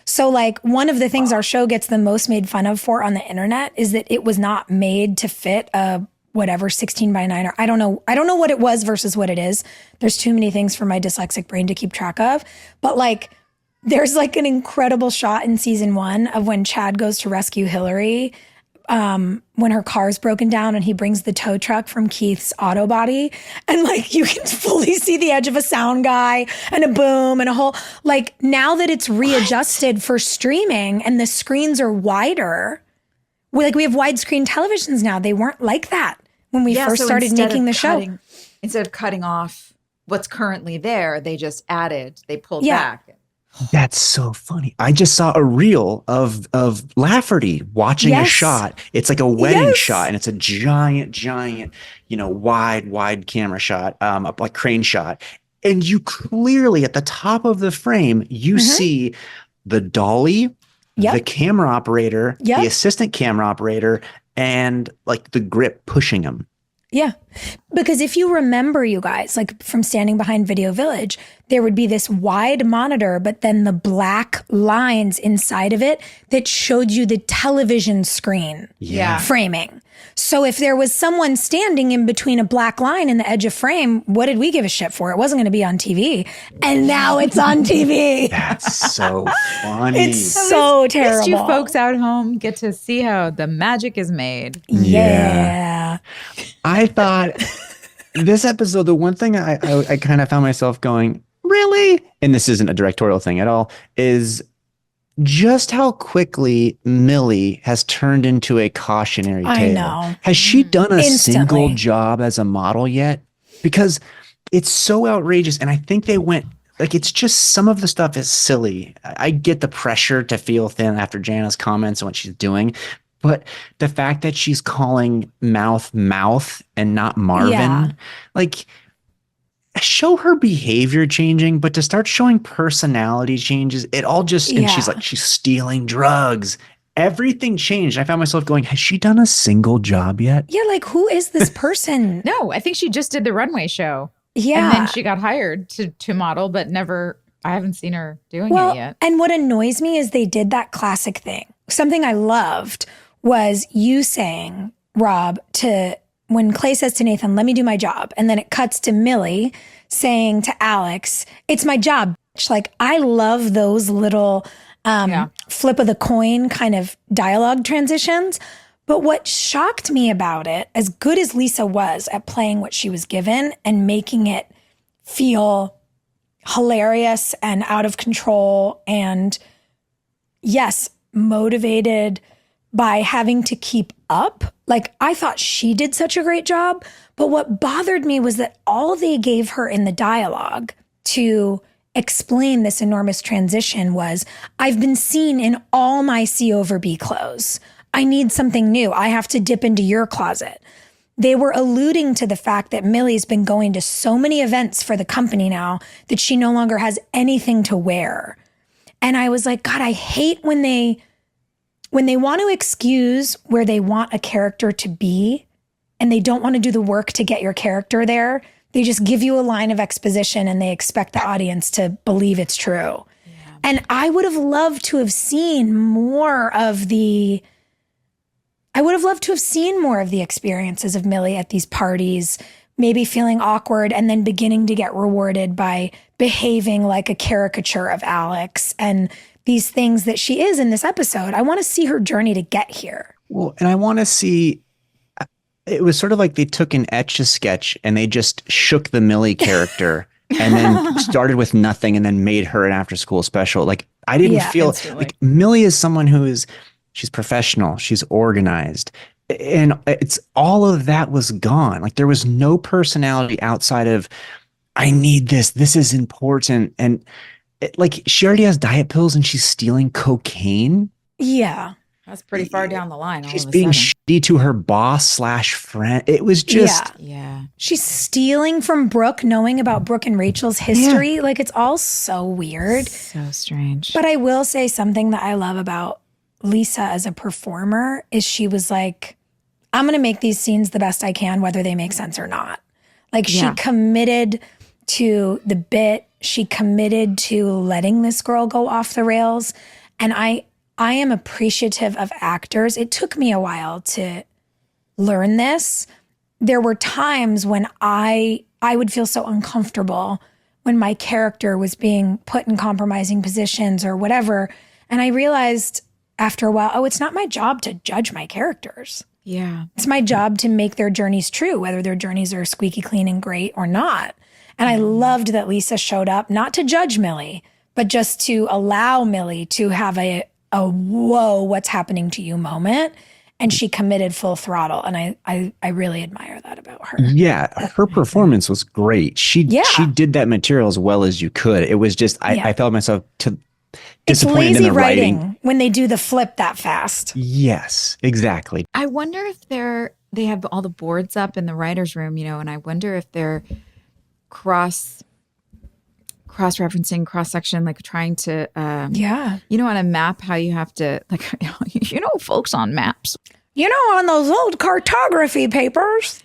So like one of the things our show gets the most made fun of for on the internet is that it was not made to fit a whatever 16:9 or I don't know what it was versus what it is. There's too many things for my dyslexic brain to keep track of. But like there's like an incredible shot in season 1 of when Chad goes to rescue Hilarie when her car's broken down and he brings the tow truck from Keith's auto body and like you can fully see the edge of a sound guy and a boom and a whole, like now that it's readjusted for streaming and the screens are wider, we have widescreen televisions now. They weren't like that when we first started making the show. Instead of cutting off what's currently there, they pulled back. That's so funny. I just saw a reel of Lafferty watching a shot. It's like a wedding shot, and it's a giant, wide camera shot, like crane shot. And you clearly at the top of the frame, you see the dolly, the camera operator, the assistant camera operator, and like the grip pushing him. Yeah. Because if you remember, you guys, like from standing behind Video Village, there would be this wide monitor, but then the black lines inside of it that showed you the television screen framing. So if there was someone standing in between a black line and the edge of frame, what did we give a shit for? It wasn't going to be on TV. And now it's on TV. That's so funny. It's so terrible. At least you folks out home get to see how the magic is made. Yeah. I thought this episode, the one thing I kind of found myself going, really? And this isn't a directorial thing at all, is just how quickly Millie has turned into a cautionary tale. I know. Has she done a Instantly. single job as a model yet? Because it's so outrageous. And I think they went, like, it's just some of the stuff is silly. I get the pressure to feel thin after Jana's comments on what she's doing. But the fact that she's calling mouth and not Marvin, like, show her behavior changing, but to start showing personality changes, it all just, and she's like, she's stealing drugs. Everything changed. I found myself going, has she done a single job yet? Yeah, like who is this person? No, I think she just did the runway show. Yeah. And then she got hired to model, but never, I haven't seen her doing it yet. And what annoys me is they did that classic thing. Something I loved was you saying, Rob, when Clay says to Nathan, let me do my job. And then it cuts to Millie saying to Alex, it's my job. Like, I love those little flip of the coin kind of dialogue transitions. But what shocked me about it, as good as Lisa was at playing what she was given and making it feel hilarious and out of control and, yes, motivated by having to keep up. Like, I thought she did such a great job, but what bothered me was that all they gave her in the dialogue to explain this enormous transition was, I've been seen in all my C over B clothes. I need something new. I have to dip into your closet. They were alluding to the fact that Millie's been going to so many events for the company now that she no longer has anything to wear. And I was like, God, I hate when they want to excuse where they want a character to be and they don't want to do the work to get your character there. They just give you a line of exposition and they expect the audience to believe it's true. Yeah. And I would have loved to have seen more of the experiences of Millie at these parties, maybe feeling awkward and then beginning to get rewarded by behaving like a caricature of Alex and these things that she is in this episode. I want to see her journey to get here. Well, and I want to see, it was sort of like they took an Etch-a-Sketch and they just shook the Millie character and then started with nothing and then made her an after-school special. Like, I didn't feel instantly. like Millie is someone she's professional, she's organized. And it's all of that was gone. Like, there was no personality outside of, I need this. This is important. And she already has diet pills and she's stealing cocaine. Yeah. That's pretty far down the line. She's being shitty to her boss / friend. It was just. Yeah. She's stealing from Brooke, knowing about Brooke and Rachel's history. Yeah. Like, it's all so weird. So strange. But I will say something that I love about Lisa as a performer is she was like, I'm going to make these scenes the best I can, whether they make sense or not. Like, she committed to the bit. She committed to letting this girl go off the rails. And I am appreciative of actors. It took me a while to learn this. There were times when I would feel so uncomfortable when my character was being put in compromising positions or whatever. And I realized after a while, it's not my job to judge my characters. Yeah. It's my job to make their journeys true, whether their journeys are squeaky clean and great or not. And I loved that Lisa showed up, not to judge Millie, but just to allow Millie to have a whoa, what's happening to you moment. And she committed full throttle. And I really admire that about her. Yeah, her performance was great. She did that material as well as you could. It was just, I felt myself disappointed in the writing when they do the flip that fast. Yes, exactly. I wonder if they have all the boards up in the writer's room, and I wonder if they're cross-referencing, cross-section, like trying to, on a map, how you have to, like, folks on maps. On those old cartography papers.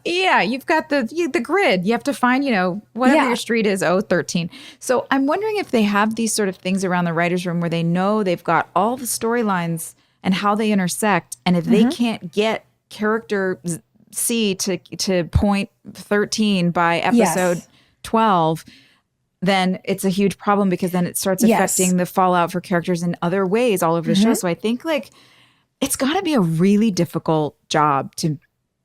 You've got the grid. You have to find, whatever your street is, 013. So I'm wondering if they have these sort of things around the writer's room where they know they've got all the storylines and how they intersect. And if they can't get character C to point 13 by episode 12, then it's a huge problem because then it starts affecting the fallout for characters in other ways all over the show. So I think it's got to be a really difficult job to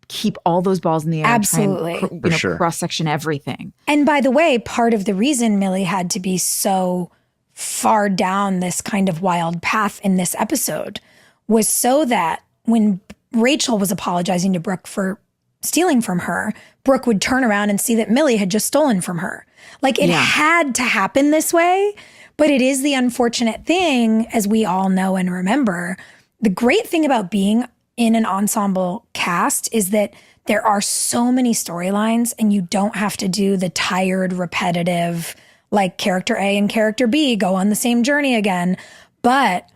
keep all those balls in the air. Absolutely. And try and, cross-section everything. And by the way, part of the reason Millie had to be so far down this kind of wild path in this episode was so that when Rachel was apologizing to Brooke for stealing from her, Brooke would turn around and see that Millie had just stolen from her. Like, it had to happen this way, but it is the unfortunate thing, as we all know and remember. The great thing about being in an ensemble cast is that there are so many storylines and you don't have to do the tired, repetitive, like character A and character B go on the same journey again. But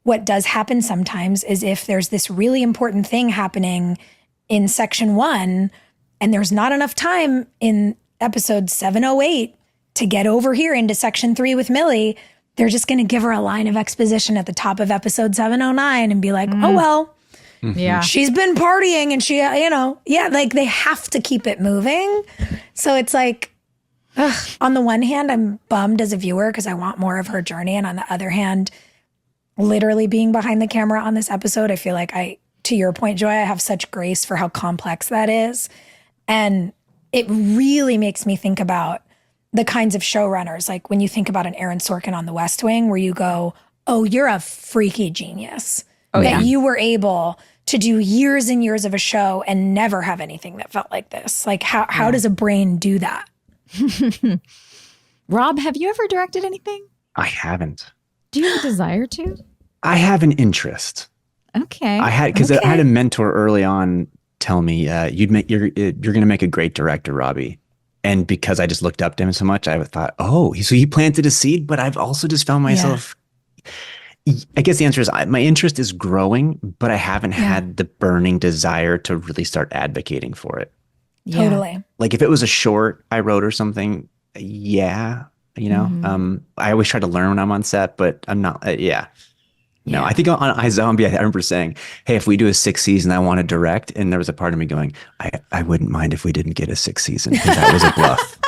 what does happen sometimes is if there's this really important thing happening in section 1 and there's not enough time in episode 708 to get over here into section 3 with Millie, they're just going to give her a line of exposition at the top of episode 709 and be like, oh, well, she's been partying and she, like they have to keep it moving. So it's like, on the one hand, I'm bummed as a viewer because I want more of her journey. And on the other hand, literally being behind the camera on this episode, I feel like to your point, Joy, I have such grace for how complex that is. And it really makes me think about the kinds of showrunners, like when you think about an Aaron Sorkin on The West Wing, where you go, oh, you're a freaky genius. That you were able to do years and years of a show and never have anything that felt like this. Like, how does a brain do that? Rob, have you ever directed anything? I haven't. Do you have a desire to? I have an interest. Okay. I had a mentor early on tell me, you're going to make a great director, Robbie. And because I just looked up to him so much, I thought, oh, so he planted a seed, but I've also just found myself. I guess the answer is my interest is growing, but I haven't had the burning desire to really start advocating for it. Yeah. Totally. Like if it was a short I wrote or something, I always try to learn when I'm on set, but I'm not. No, I think on iZombie, I remember saying, hey, if we do a 6th season, I want to direct. And there was a part of me going, I wouldn't mind if we didn't get a 6th season, because that was a bluff.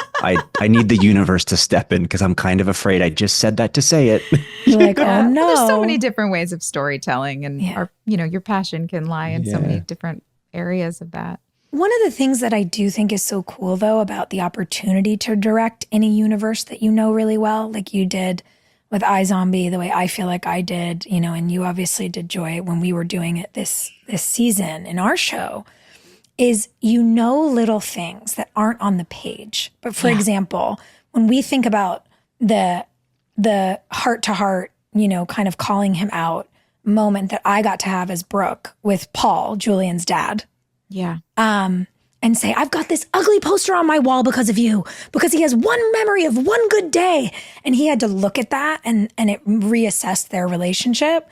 I need the universe to step in because I'm kind of afraid I just said that to say it. You're like, oh no. There's so many different ways of storytelling, and your passion can lie in so many different areas of that. One of the things that I do think is so cool, though, about the opportunity to direct in a universe that you know really well, like you did with iZombie, the way I feel like I did, and you obviously did, Joy, when we were doing it this season in our show, is little things that aren't on the page. But for example, when we think about the heart-to-heart, kind of calling him out moment that I got to have as Brooke with Paul, Julian's dad. Yeah. And say, I've got this ugly poster on my wall because of you, because he has one memory of one good day. And he had to look at that and it reassessed their relationship.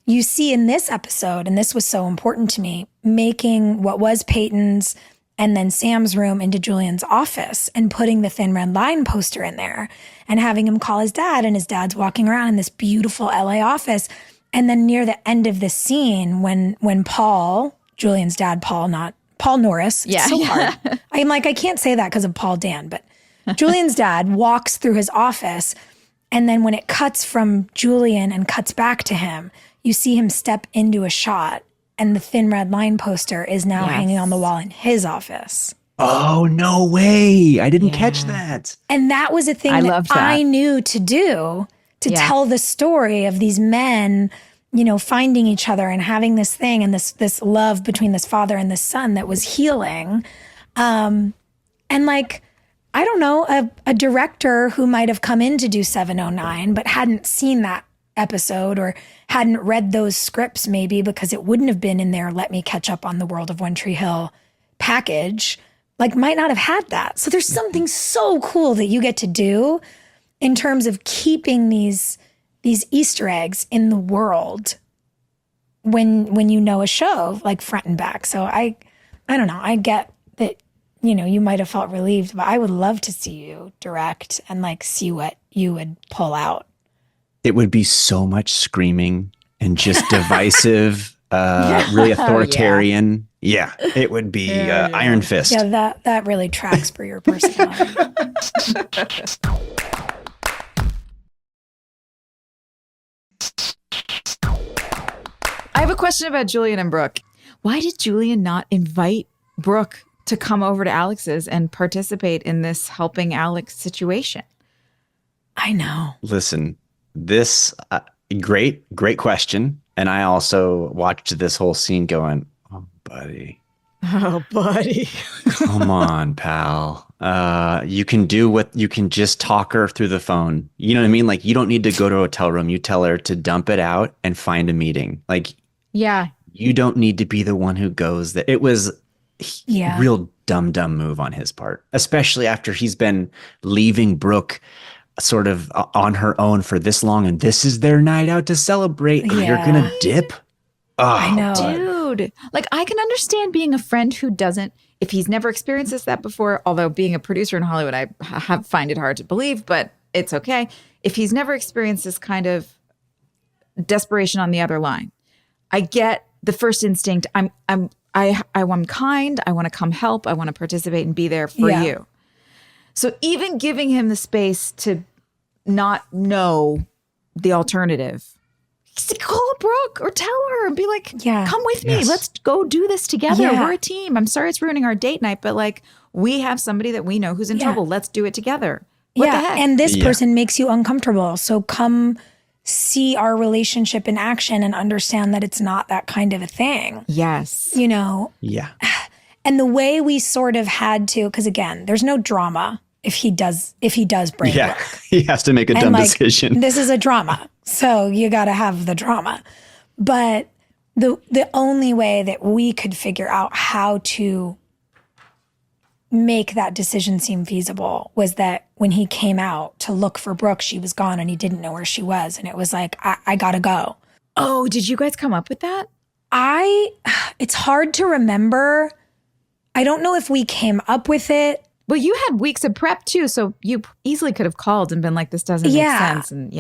You see in this episode, and this was so important to me, making what was Peyton's and then Sam's room into Julian's office and putting the Thin Red Line poster in there and having him call his dad, and his dad's walking around in this beautiful LA office. And then near the end of the scene, when Paul, Julian's dad, not Paul Norris. It's so hard. I'm like, I can't say that because of Paul Dan, but Julian's dad walks through his office, and then when it cuts from Julian and cuts back to him, you see him step into a shot, and the Thin Red Line poster is now hanging on the wall in his office. Oh, no way. I didn't catch that. And that was a thing that I knew to do to tell the story of these men finding each other and having this thing and this love between this father and this son that was healing. And like, I don't know, a director who might have come in to do 709, but hadn't seen that episode or hadn't read those scripts maybe because it wouldn't have been in their Let Me Catch Up on the World of One Tree Hill package, like might not have had that. So there's something so cool that you get to do in terms of keeping these Easter eggs in the world when you know a show like front and back. So I don't know. I get that, you might have felt relieved, but I would love to see you direct and like see what you would pull out. It would be so much screaming and just divisive, really authoritarian. Yeah, it would be Iron Fist. Yeah, that really tracks for your personality. I have a question about Julian and Brooke. Why did Julian not invite Brooke to come over to Alex's and participate in this helping Alex situation? I know. Listen, this great question. And I also watched this whole scene going, oh, buddy. Oh, buddy. Come on, pal. You can just talk her through the phone. You know what I mean? Like, you don't need to go to a hotel room. You tell her to dump it out and find a meeting. Like, yeah, you don't need to be the one who goes there. It was real dumb move on his part, especially after he's been leaving Brooke sort of on her own for this long. And this is their night out to celebrate. Yeah. You're going to dip. Oh, I know. Dude, like I can understand being a friend who doesn't, if he's never experienced that before, although being a producer in Hollywood, I find it hard to believe, but it's okay. If he's never experienced this kind of desperation on the other line, I get the first instinct. I'm kind. I want to come help. I want to participate and be there for you. So even giving him the space to not know the alternative, call Brooke or tell her and be like, come with me. Let's go do this together. We're a team. I'm sorry it's ruining our date night, but like we have somebody that we know who's in trouble. Let's do it together. What the heck? And this person makes you uncomfortable. So come see our relationship in action and understand that it's not that kind of a thing. Yes. Yeah. And the way we sort of had to, because again, there's no drama if he does bring Yeah, Brooke. he has to make a dumb decision. This is a drama, so you got to have the drama. But the only way that we could figure out how to make that decision seem feasible was that when he came out to look for Brooke, she was gone and he didn't know where she was. And it was like, I gotta go. Oh, did you guys come up with that? It's hard to remember. I don't know if we came up with it. Well, you had weeks of prep too, so you easily could have called and been like, this doesn't make sense. And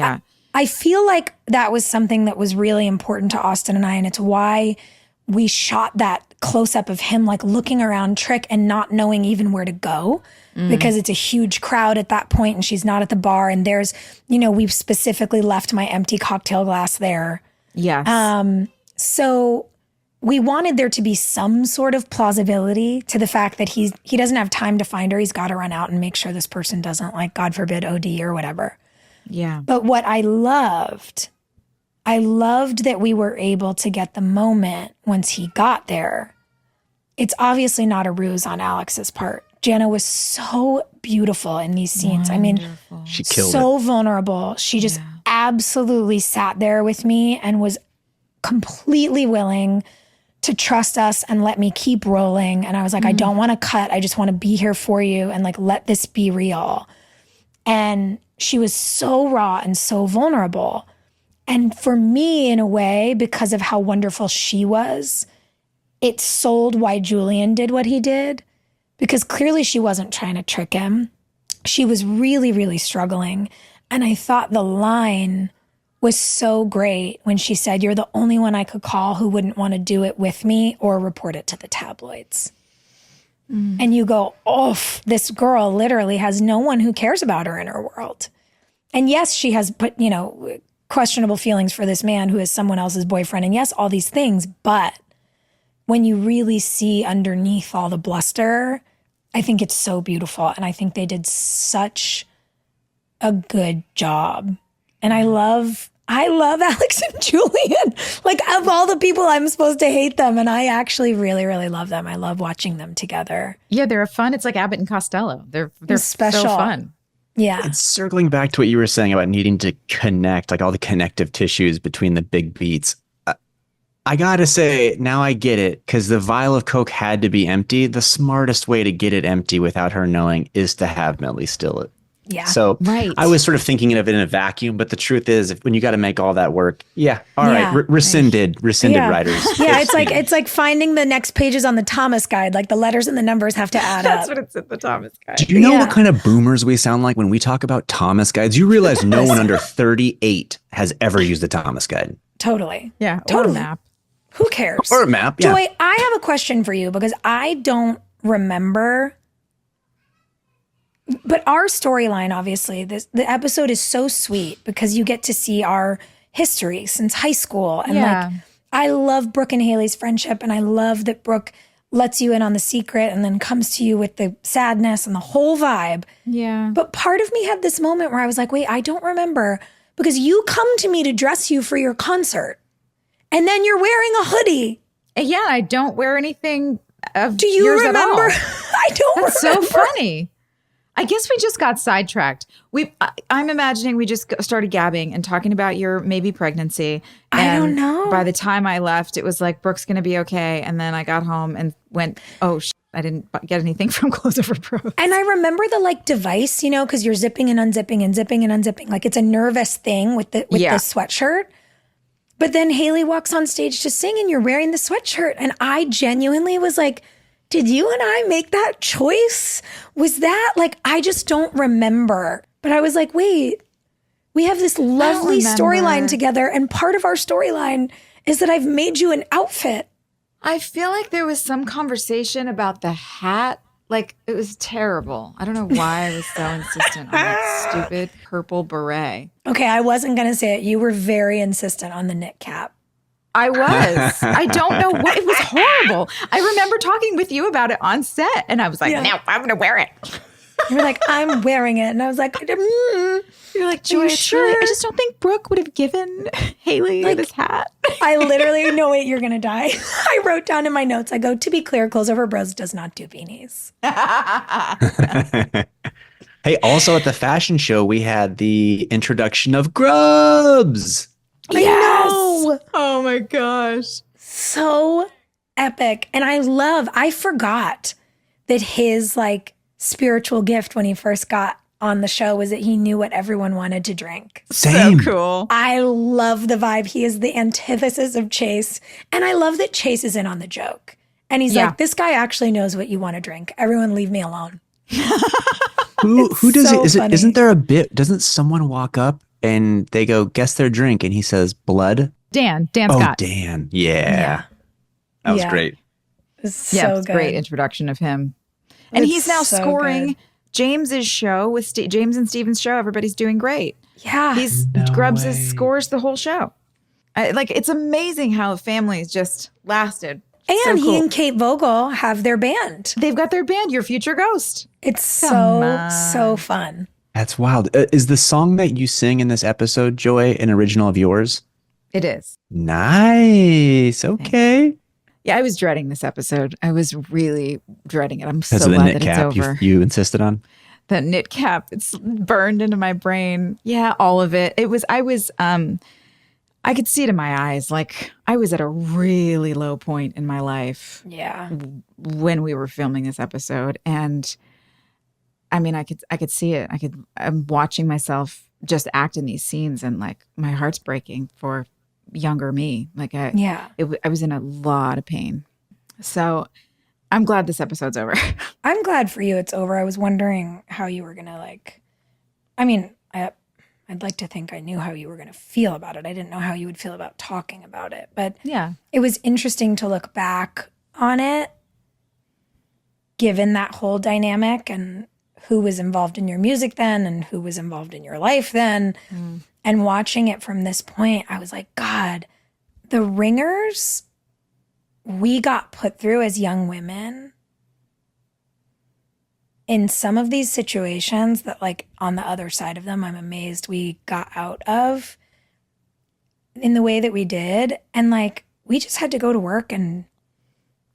I feel like that was something that was really important to Austin and I, and it's why we shot that close up of him like looking around Trick and not knowing even where to go because it's a huge crowd at that point and she's not at the bar. And there's, we've specifically left my empty cocktail glass there. Yes. So we wanted there to be some sort of plausibility to the fact that he doesn't have time to find her. He's got to run out and make sure this person doesn't, like, God forbid, OD or whatever. Yeah. But what I loved that we were able to get the moment once he got there. It's obviously not a ruse on Alex's part. Jana was so beautiful in these scenes. Wonderful. I mean, She killed so vulnerable. She just absolutely sat there with me and was completely willing to trust us and let me keep rolling. And I was like, I don't want to cut. I just want to be here for you and like, let this be real. And she was so raw and so vulnerable. And for me, in a way, because of how wonderful she was, it sold why Julian did what he did. Because clearly she wasn't trying to trick him. She was really, really struggling. And I thought the line was so great when she said, "You're the only one I could call who wouldn't want to do it with me or report it to the tabloids." And you go, oh, this girl literally has no one who cares about her in her world. And yes, she has put, questionable feelings for this man who is someone else's boyfriend. And yes, all these things. But when you really see underneath all the bluster, I think it's so beautiful. And I think they did such a good job. And I love Alex and Julian. Like, of all the people, I'm supposed to hate them. And I actually really, really love them. I love watching them together. Yeah, they're fun. It's like Abbott and Costello. They're special. So fun. Yeah. It's circling back to what you were saying about needing to connect, like all the connective tissues between the big beats. I gotta say, now I get it, because the vial of Coke had to be empty. The smartest way to get it empty without her knowing is to have Millie still it. Yeah. So right. I was sort of thinking of it in a vacuum, but the truth is, when you got to make all that work, rescinded writers. Yeah, it's like finding the next pages on the Thomas guide. Like the letters and the numbers have to add That's up. what it's in the Thomas guide. Do you know what kind of boomers we sound like when we talk about Thomas guides? You realize no one under 38 has ever used a Thomas guide. Totally. Yeah. Totally. Or a map. Who cares? Or a map. Yeah. Joy, I have a question for you because I don't remember. But our storyline, obviously, the episode is so sweet because you get to see our history since high school. And like, I love Brooke and Haley's friendship. And I love that Brooke lets you in on the secret and then comes to you with the sadness and the whole vibe. Yeah. But part of me had this moment where I was like, wait, I don't remember, because you come to me to dress you for your concert. And then you're wearing a hoodie. Yeah, I don't wear anything of Do you yours remember? at all. I don't That's remember. so funny. I guess we just got sidetracked. I'm imagining we just started gabbing and talking about your maybe pregnancy. And I don't know. By the time I left, it was like, Brooke's going to be okay. And then I got home and went, I didn't get anything from Clothes Over Pros. And I remember the like device, because you're zipping and unzipping and zipping and unzipping. Like it's a nervous thing with the sweatshirt. But then Haley walks on stage to sing and you're wearing the sweatshirt. And I genuinely was like, did you and I make that choice? Was that like, I just don't remember. But I was like, wait, we have this lovely storyline together. And part of our storyline is that I've made you an outfit. I feel like there was some conversation about the hat. Like, it was terrible. I don't know why I was so insistent on that stupid purple beret. Okay, I wasn't going to say it. You were very insistent on the knit cap. I was. I don't know what. It was horrible. I remember talking with you about it on set, and I was like, no, I'm going to wear it. You were like, I'm wearing it. And I was like, You're like, Joy, sure? I just don't think Brooke would have given Haley this hat. I literally know it. You're going to die. I wrote down in my notes, I go, to be clear, Clothes Over Bros does not do beanies. Hey, also at the fashion show, we had the introduction of Grubs. Yes. Oh my gosh. So epic. And I forgot that his like spiritual gift when he first got on the show was that he knew what everyone wanted to drink. Same. So cool. I love the vibe. He is the antithesis of Chase. And I love that Chase is in on the joke. And he's like, this guy actually knows what you want to drink. Everyone leave me alone. Who does so it? funny. Isn't there a bit? Doesn't someone walk up and they go, guess their drink? And he says, blood? Dan Oh, Scott. Dan. Yeah. That was great. It's Yeah, so it's good. great introduction of him. And It's he's now so scoring good. James's show with James and Steven's show. Everybody's doing great. Yeah. He's No Grubbs way. scores the whole show. It's amazing how families just lasted. And So he cool. and Kate Vogel have their band. They've got their band, Your Future Ghost. It's Come so fun. That's wild. Is the song that you sing in this episode, Joy, an original of yours? It is. Nice. Okay. Yeah, I was dreading this episode. I was really dreading it. I'm so Because of the glad knit that it's cap over. you insisted on? That knit cap, it's burned into my brain. Yeah, all of it. I could see it in my eyes. Like I was at a really low point in my life Yeah. when we were filming this episode. And I mean, I could see it. I'm watching myself just act in these scenes and like my heart's breaking for younger me. Like I was in a lot of pain. So I'm glad this episode's over. I'm glad for you it's over. I was wondering how you were going to I'd like to think I knew how you were going to feel about it. I didn't know how you would feel about talking about it. But Yeah. it was interesting to look back on it, given that whole dynamic and who was involved in your music then and who was involved in your life then. And watching it from this point, I was like, God, the ringers we got put through as young women in some of these situations that, like, on the other side of them, I'm amazed we got out of in the way that we did. And, like, we just had to go to work and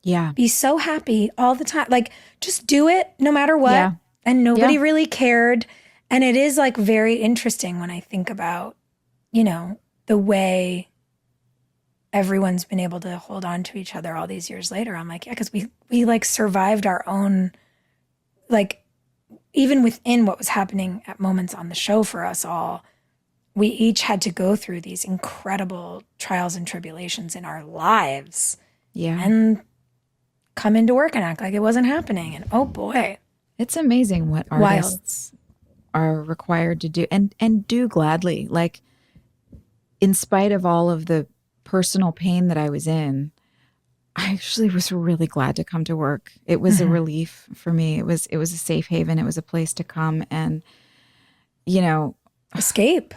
Yeah. be so happy all the time. Like, just do it no matter what. Yeah. And nobody Yeah. really cared. And it is, like, very interesting when I think about, you know, the way everyone's been able to hold on to each other all these years later. I'm like, yeah, because we like survived our own, like, even within what was happening at moments on the show for us all, we each had to go through these incredible trials and tribulations in our lives Yeah. and come into work and act like it wasn't happening. And oh boy, It's amazing what Wild. artists are required to do and do gladly. Like, in spite of all of the personal pain that I was in, I actually was really glad to come to work. It was a relief for me. It was a safe haven. It was a place to come and, you know, escape.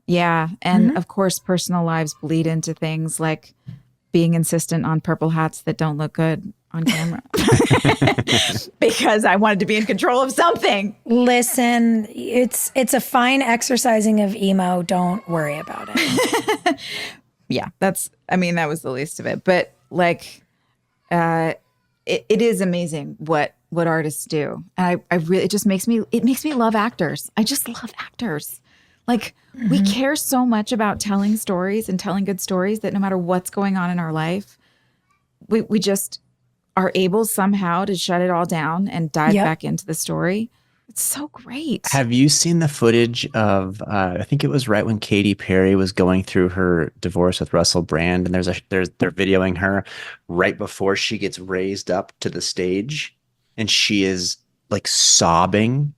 Yeah. And of course, personal lives bleed into things like being insistent on purple hats that don't look good on camera because I wanted to be in control of something. Listen, it's a fine exercising of emo. Don't worry about it. Yeah, that was the least of it. But like, it is amazing what artists do. And I really, it makes me love actors. I just love actors. Like, we care so much about telling stories and telling good stories that no matter what's going on in our life, we just are able somehow to shut it all down and dive back into the story. It's so great. Have you seen the footage of, I think it was right when Katy Perry was going through her divorce with Russell Brand, and they're videoing her right before she gets raised up to the stage, and she is like sobbing,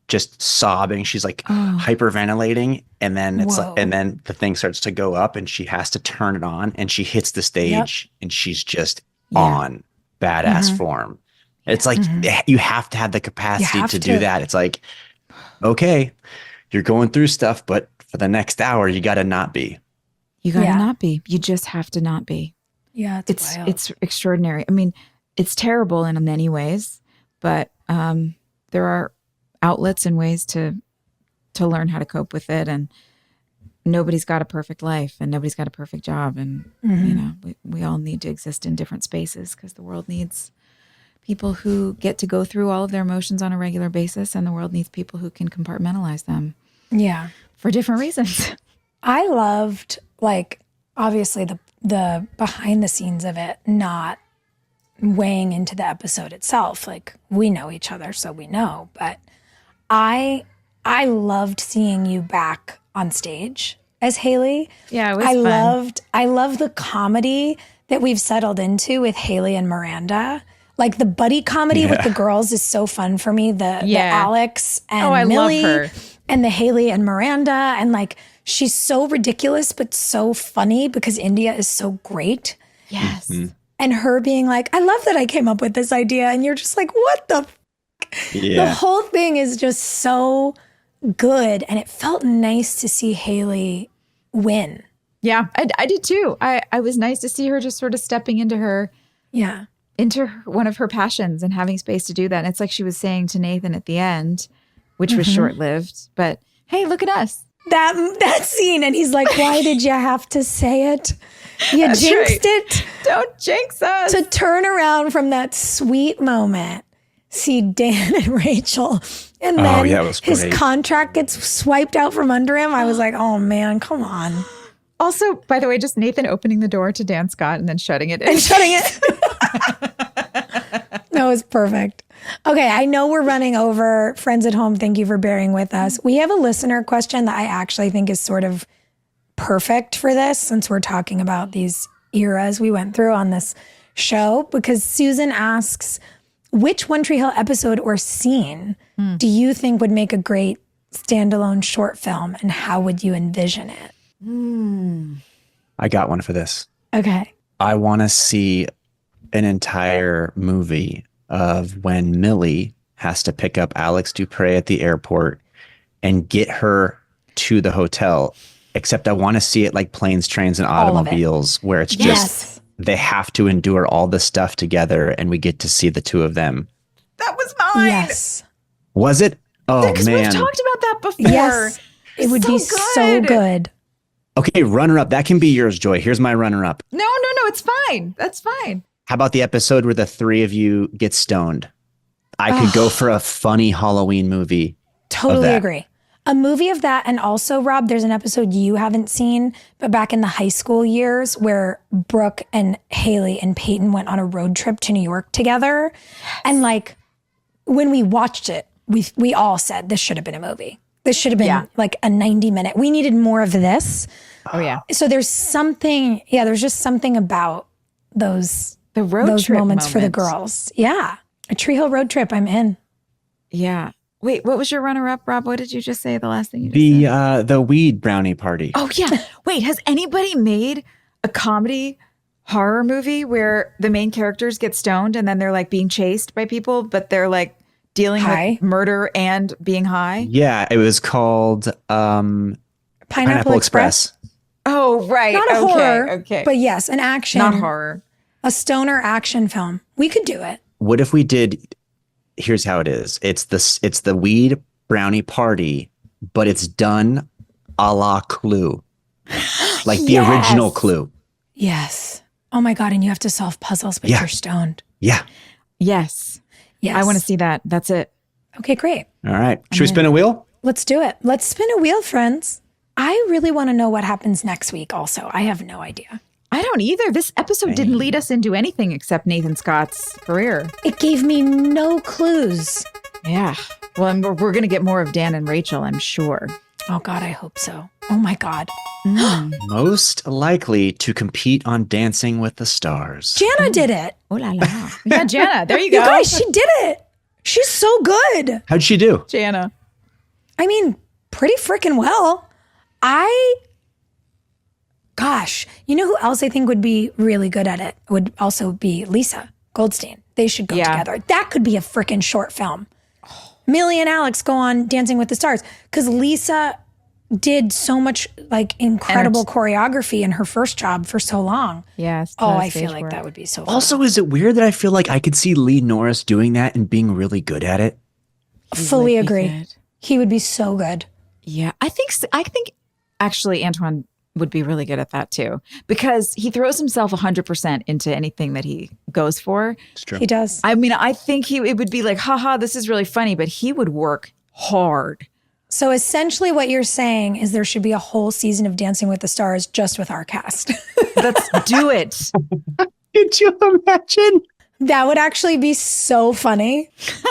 just sobbing. She's like hyperventilating, and then it's like, and then the thing starts to go up, and she has to turn it on, and she hits the stage, and she's just on badass form. It's like you have to have the capacity to do that. It's like, okay, you're going through stuff, but for the next hour, you got to not be. You got to not be. You just have to not be. Yeah, It's wild. it's extraordinary. I mean, it's terrible in many ways, but there are outlets and ways to learn how to cope with it. And nobody's got a perfect life, and nobody's got a perfect job, and you know, we all need to exist in different spaces because the world needs people who get to go through all of their emotions on a regular basis, and the world needs people who can compartmentalize them. Yeah. For different reasons. I loved, like, obviously the behind the scenes of it, not weighing into the episode itself. Like, we know each other, so we know. But I loved seeing you back on stage as Haley. Yeah, it was fun. I love the comedy that we've settled into with Haley and Miranda. Like, the buddy comedy with the girls is so fun for me. The Alex and Millie love her. and the Haley and Miranda. And like, she's so ridiculous, but so funny because India is so great. Yes. And her being like, I love that I came up with this idea. And you're just like, what the f-? Yeah. The whole thing is just so good. And it felt nice to see Haley win. Yeah, I did too. I was nice to see her just sort of stepping into one of her passions and having space to do that. And it's like she was saying to Nathan at the end, which was short-lived, but hey, look at us. That scene. And he's like, why did you have to say it? You That's jinxed right. it. Don't jinx us. To turn around from that sweet moment, see Dan and Rachel, and then yeah, it was his great. contract gets swiped out from under him. I was like, oh man, come on. Also, by the way, just Nathan opening the door to Dan Scott and then shutting it in. And shutting it. That was perfect. Okay, I know we're running over. Friends at home, thank you for bearing with us. We have a listener question that I actually think is sort of perfect for this, since we're talking about these eras we went through on this show, because Susan asks, which One Tree Hill episode or scene do you think would make a great standalone short film, and how would you envision it? I got one for this. Okay. I want to see an entire movie of when Millie has to pick up Alex Dupre at the airport and get her to the hotel. Except I want to see it like Planes, Trains, and Automobiles, where it's just they have to endure all this stuff together, and we get to see the two of them. That was mine. Yes. Was it? Oh, Because man. we've talked about that before. Yes. It would be so good. Okay, runner-up. That can be yours, Joy. Here's my runner-up. No, it's fine. That's fine. How about the episode where the three of you get stoned? I could go for a funny Halloween movie. Totally agree. A movie of that. And also, Rob, there's an episode you haven't seen, but back in the high school years where Brooke and Haley and Peyton went on a road trip to New York together. And like, when we watched it, we all said this should have been a movie. This should have been like a 90-minute. We needed more of this. Oh, yeah. So there's just something about those road trip moments for the girls. Yeah. A Tree Hill road trip. I'm in. Yeah. Wait, what was your runner-up, Rob? What did you just say? The last thing you just said? The weed brownie party. Oh, yeah. Wait, has anybody made a comedy horror movie where the main characters get stoned and then they're like being chased by people, but they're like dealing with murder and being high? Yeah, it was called Pineapple Express. Oh, right. Not a horror, Okay. but yes, an action. Not horror. A stoner action film. We could do it. What if we did? Here's how it is. It's the weed brownie party, but it's done a la Clue, like the original Clue. Yes. Oh my God. And you have to solve puzzles, but you're stoned. Yeah. Yes. Yes. I want to see that. That's it. Okay, great. All right. Should we spin a wheel? Let's do it. Let's spin a wheel, friends. I really want to know what happens next week also. I have no idea. I don't either. This episode didn't lead us into anything except Nathan Scott's career. It gave me no clues. Yeah. Well, and we're going to get more of Dan and Rachel, I'm sure. Oh God, I hope so. Oh my God. Most likely to compete on Dancing with the Stars. Jana did it. Oh la la. Yeah, Jana. There you go. You guys, she did it. She's so good. How'd she do? Jana. I mean, pretty freaking well. Gosh, you know who else I think would be really good at it? Would also be Lisa Goldstein. They should go together. That could be a freaking short film. Millie and Alex go on Dancing with the Stars because Lisa did so much like incredible choreography in her first job for so long. Yes. Oh, I feel like that would be so fun. Also, is it weird that I feel like I could see Lee Norris doing that and being really good at it? Fully agree. He would be so good. Yeah, I think actually Antoine would be really good at that too, because he throws himself 100% into anything that he goes for. It's true. He does. I mean, I think it would be like, haha, this is really funny, but he would work hard. So essentially what you're saying is there should be a whole season of Dancing with the Stars just with our cast. Let's do it. Could you imagine? That would actually be so funny.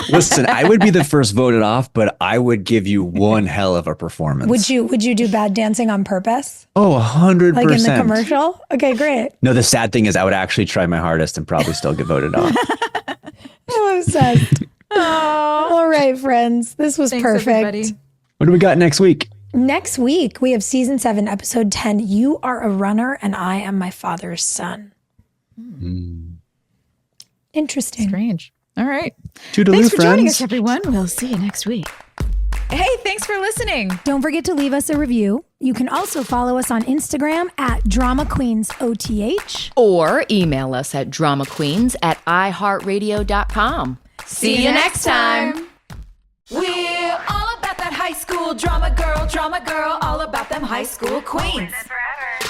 Listen, I would be the first voted off, but I would give you one hell of a performance. Would you do bad dancing on purpose? Oh, 100%. Like in the commercial? Okay, great. No, the sad thing is I would actually try my hardest and probably still get voted off. I'm obsessed. All right, friends. This was Thanks, perfect. everybody. What do we got next week? Next week, we have season 7, episode 10. You are a runner and I am my father's son. Interesting. Strange. All right. Toodaloo, Thanks for joining friends. us, everyone. We'll see you next week. Hey, thanks for listening. Don't forget to leave us a review. You can also follow us on Instagram at DramaQueensOTH. Or email us at dramaqueens@iheartradio.com. See you next time. We're all about that high school drama girl, all about them high school queens.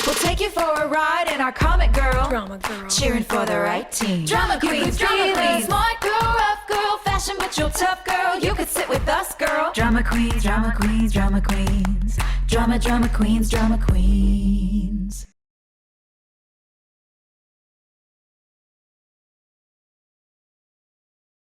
We'll take you for a ride in our comic girl, cheering for the right team. Drama queens, smart girl, rough girl, fashion but you're tough girl. You could sit with us, girl. Drama queens, drama queens, drama queens, drama queens, drama queens.